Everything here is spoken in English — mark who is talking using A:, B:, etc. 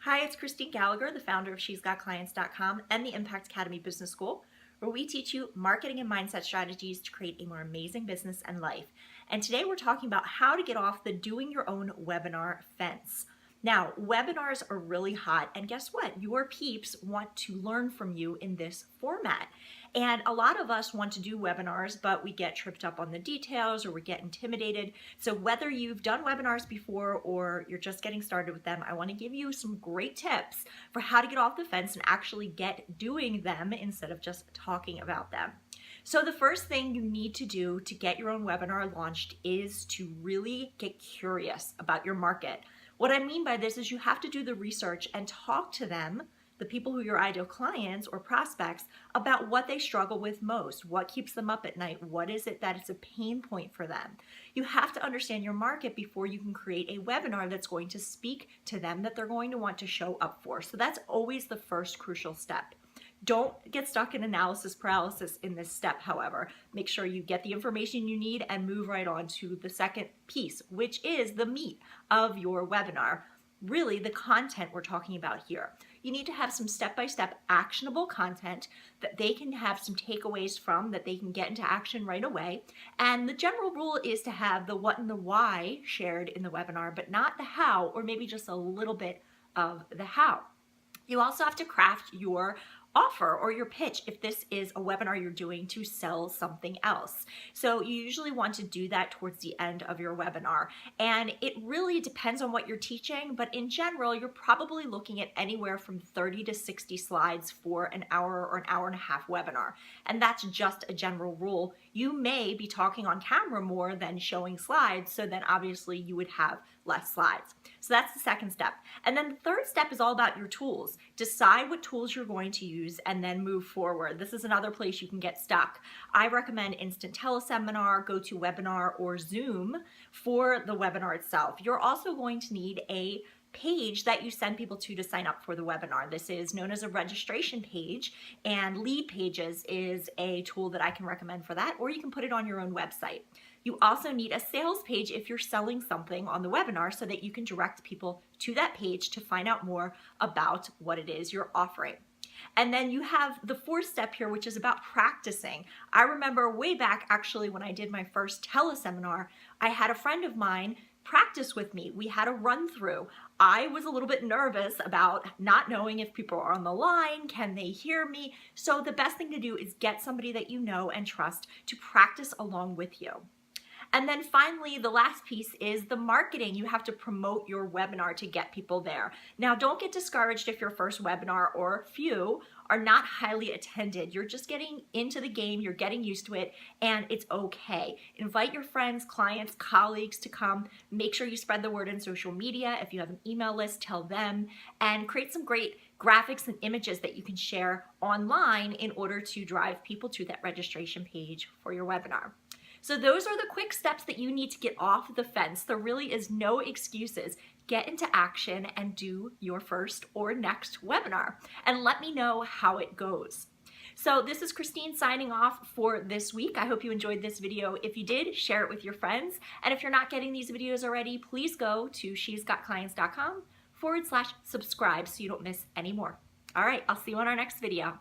A: Hi, it's Christine Gallagher, the founder of She'sGotClients.com and the Impact Academy Business School, where we teach you marketing and mindset strategies to create a more amazing business and life. And today we're talking about how to get off the doing your own webinar fence. Now, webinars are really hot, and guess what? Your peeps want to learn from you in this format. And a lot of us want to do webinars, but we get tripped up on the details or we get intimidated. So whether you've done webinars before or you're just getting started with them, I want to give you some great tips for how to get off the fence and actually get doing them instead of just talking about them. So the first thing you need to do to get your own webinar launched is to really get curious about your market. What I mean by this is you have to do the research and talk to them, the people who are your ideal clients or prospects, about what they struggle with most, what keeps them up at night, what is it that is a pain point for them. You have to understand your market before you can create a webinar that's going to speak to them, that they're going to want to show up for. So that's always the first crucial step. Don't get stuck in analysis paralysis in this step, however. Make sure you get the information you need and move right on to the second piece, which is the meat of your webinar. Really, the content we're talking about here. You need to have some step-by-step actionable content that they can have some takeaways from, that they can get into action right away. And the general rule is to have the what and the why shared in the webinar, but not the how, or maybe just a little bit of the how. You also have to craft your offer or your pitch if this is a webinar you're doing to sell something else. So you usually want to do that towards the end of your webinar. And it really depends on what you're teaching, but in general, you're probably looking at anywhere from 30 to 60 slides for an hour or an hour and a half webinar. And that's just a general rule. You may be talking on camera more than showing slides, so then obviously you would have less slides. So that's the second step. And then the third step is all about your tools. Decide what tools you're going to use and then move forward. This is another place you can get stuck. I recommend Instant Teleseminar, GoToWebinar, or Zoom for the webinar itself. You're also going to need a page that you send people to sign up for the webinar. This is known as a registration page, and Lead Pages is a tool that I can recommend for that, or you can put it on your own website. You also need a sales page if you're selling something on the webinar so that you can direct people to that page to find out more about what it is you're offering. And then you have the fourth step here, which is about practicing. I remember way back actually when I did my first teleseminar, I had a friend of mine practice with me. We had a run through. I was a little bit nervous about not knowing if people are on the line, can they hear me? So the best thing to do is get somebody that you know and trust to practice along with you. And then finally, the last piece is the marketing. You have to promote your webinar to get people there. Now, don't get discouraged if your first webinar or few are not highly attended. You're just getting into the game, you're getting used to it, and it's okay. Invite your friends, clients, colleagues to come. Make sure you spread the word in social media. If you have an email list, tell them, and create some great graphics and images that you can share online in order to drive people to that registration page for your webinar. So those are the quick steps that you need to get off the fence. There really is no excuses. Get into action and do your first or next webinar and let me know how it goes. So this is Christine signing off for this week. I hope you enjoyed this video. If you did, share it with your friends. And if you're not getting these videos already, please go to She'sGotClients.com/subscribe so you don't miss any more. All right, I'll see you on our next video.